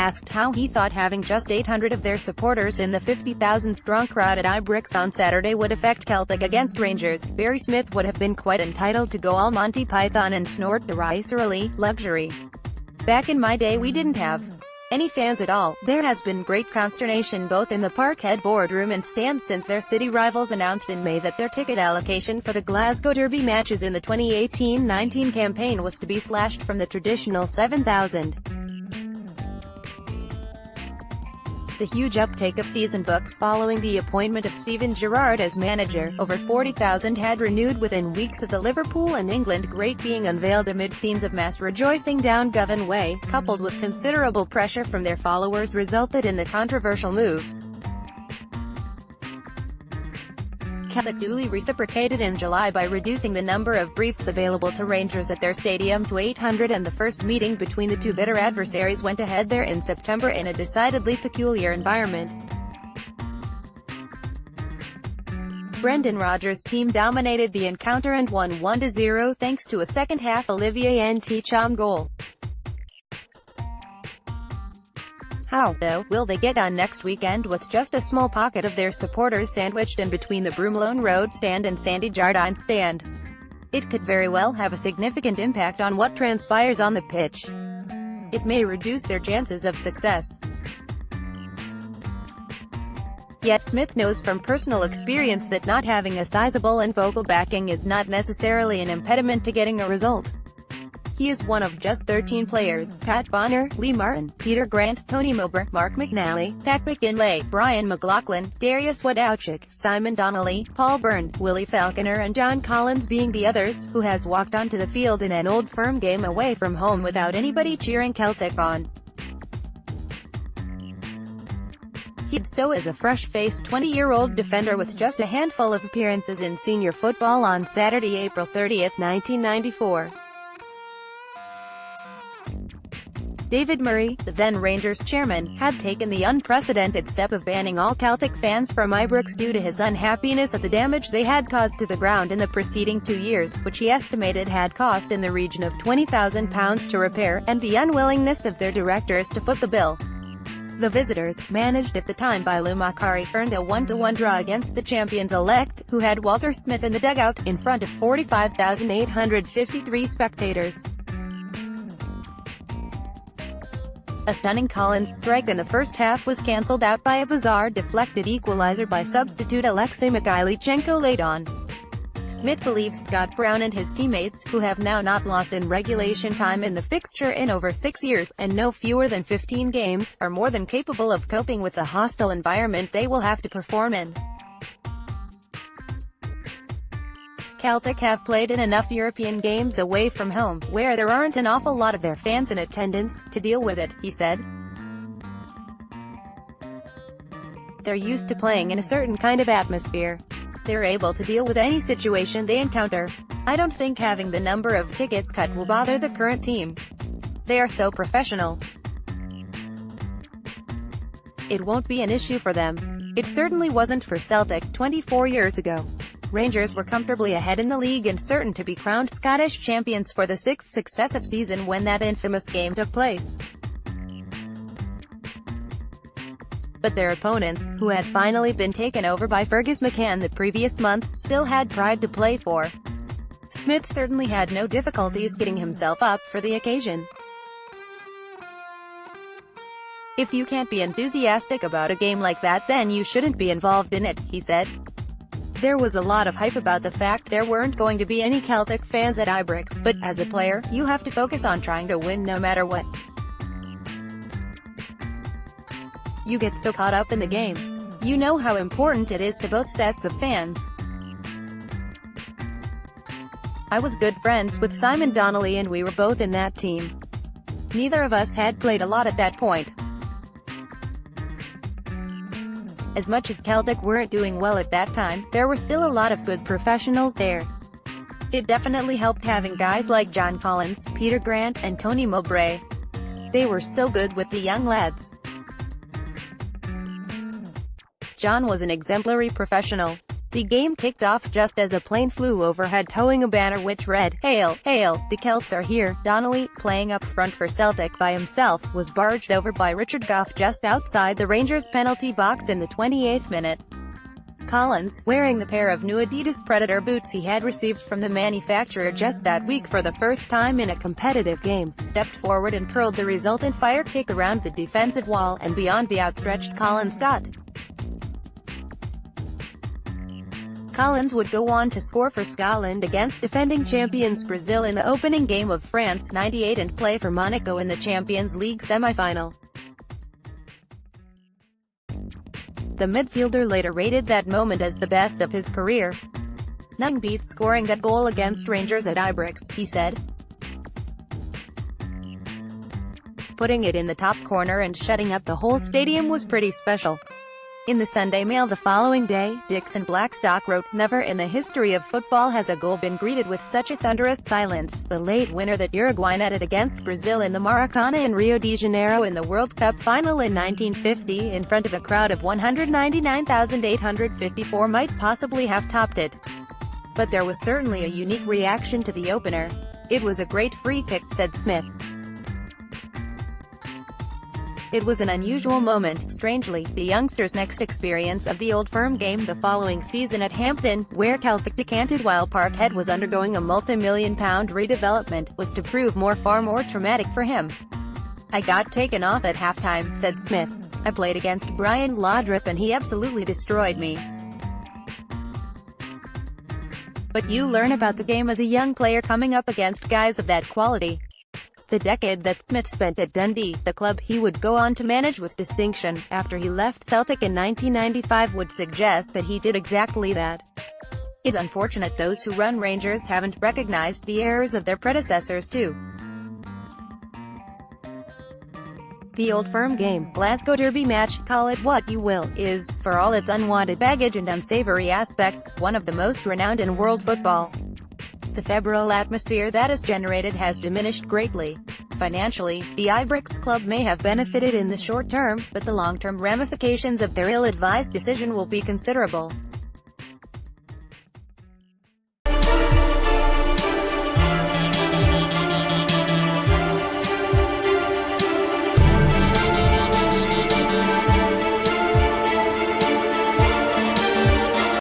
asked how he thought having just 800 of their supporters in the 50,000-strong crowd at Ibrox on Saturday would affect Celtic against Rangers, Barry Smith would have been quite entitled to go all Monty Python and snort derisorily, luxury. Back in my day we didn't have any fans at all. There has been great consternation both in the Parkhead boardroom and stand since their city rivals announced in May that their ticket allocation for the Glasgow derby matches in the 2018-19 campaign was to be slashed from the traditional 7,000. The huge uptake of season books following the appointment of Steven Gerrard as manager, over 40,000 had renewed within weeks of the Liverpool and England great being unveiled amid scenes of mass rejoicing down Govan Way, coupled with considerable pressure from their followers resulted in the controversial move. Celtic duly reciprocated in July by reducing the number of briefs available to Rangers at their stadium to 800, and the first meeting between the two bitter adversaries went ahead there in September in a decidedly peculiar environment. Brendan Rodgers' team dominated the encounter and won 1-0 thanks to a second-half Olivier Ntcham goal. How, though, will they get on next weekend with just a small pocket of their supporters sandwiched in between the Broomloan Road stand and Sandy Jardine stand? It could very well have a significant impact on what transpires on the pitch. It may reduce their chances of success. Yet Smith knows from personal experience that not having a sizable and vocal backing is not necessarily an impediment to getting a result. He is one of just 13 players, Pat Bonner, Lee Martin, Peter Grant, Tony Mowbray, Mark McNally, Pat McGinlay, Brian McLaughlin, Darius Wadowczyk, Simon Donnelly, Paul Byrne, Willie Falconer and John Collins being the others, who has walked onto the field in an Old Firm game away from home without anybody cheering Celtic on. He did so as a fresh-faced 20-year-old defender with just a handful of appearances in senior football on Saturday, April 30, 1994. David Murray, the then Rangers chairman, had taken the unprecedented step of banning all Celtic fans from Ibrox due to his unhappiness at the damage they had caused to the ground in the preceding 2 years, which he estimated had cost in the region of £20,000 to repair, and the unwillingness of their directors to foot the bill. The visitors, managed at the time by Lou Macari, earned a 1-1 draw against the champions-elect, who had Walter Smith in the dugout, in front of 45,853 spectators. A stunning Collins strike in the first half was cancelled out by a bizarre deflected equalizer by substitute Alexei Mikhailichenko late on. Smith believes Scott Brown and his teammates, who have now not lost in regulation time in the fixture in over 6 years, and no fewer than 15 games, are more than capable of coping with the hostile environment they will have to perform in. Celtic have played in enough European games away from home, where there aren't an awful lot of their fans in attendance, to deal with it, he said. They're used to playing in a certain kind of atmosphere. They're able to deal with any situation they encounter. I don't think having the number of tickets cut will bother the current team. They are so professional. It won't be an issue for them. It certainly wasn't for Celtic 24 years ago. Rangers were comfortably ahead in the league and certain to be crowned Scottish champions for the 6th successive season when that infamous game took place. But their opponents, who had finally been taken over by Fergus McCann the previous month, still had pride to play for. Smith certainly had no difficulties getting himself up for the occasion. If you can't be enthusiastic about a game like that, then you shouldn't be involved in it, he said. There was a lot of hype about the fact there weren't going to be any Celtic fans at Ibrox, but, as a player, you have to focus on trying to win no matter what. You get so caught up in the game. You know how important it is to both sets of fans. I was good friends with Simon Donnelly and we were both in that team. Neither of us had played a lot at that point. As much as Celtic weren't doing well at that time, there were still a lot of good professionals there. It definitely helped having guys like John Collins, Peter Grant, and Tony Mowbray. They were so good with the young lads. John was an exemplary professional. The game kicked off just as a plane flew overhead towing a banner which read, "Hail, hail, the Celts are here." Donnelly, playing up front for Celtic by himself, was barged over by Richard Gough just outside the Rangers penalty box in the 28th minute. Collins, wearing the pair of new Adidas Predator boots he had received from the manufacturer just that week for the first time in a competitive game, stepped forward and curled the resultant fire kick around the defensive wall and beyond the outstretched Collins got. Collins would go on to score for Scotland against defending champions Brazil in the opening game of France '98 and play for Monaco in the Champions League semi-final. The midfielder later rated that moment as the best of his career. "Nothing beats scoring that goal against Rangers at Ibrox," he said. Putting it in the top corner and shutting up the whole stadium was pretty special. In the Sunday Mail the following day, Dixon Blackstock wrote, "Never in the history of football has a goal been greeted with such a thunderous silence. The late winner that Uruguay netted against Brazil in the Maracanã in Rio de Janeiro in the World Cup final in 1950 in front of a crowd of 199,854 might possibly have topped it. But there was certainly a unique reaction to the opener. It was a great free kick," said Smith. It was an unusual moment, strangely, the youngsters' next experience of the Old Firm game the following season at Hampden, where Celtic decanted while Parkhead was undergoing a multi-million-pound redevelopment, was to prove far more traumatic for him. "I got taken off at halftime," said Smith. "I played against Brian Laudrup and he absolutely destroyed me. But you learn about the game as a young player coming up against guys of that quality." The decade that Smith spent at Dundee, the club he would go on to manage with distinction, after he left Celtic in 1995 would suggest that he did exactly that. It's unfortunate those who run Rangers haven't recognized the errors of their predecessors too. The Old Firm game, Glasgow derby match, call it what you will, is, for all its unwanted baggage and unsavory aspects, one of the most renowned in world football. The febrile atmosphere that is generated has diminished greatly. Financially, the Ibrox club may have benefited in the short term, but the long-term ramifications of their ill-advised decision will be considerable.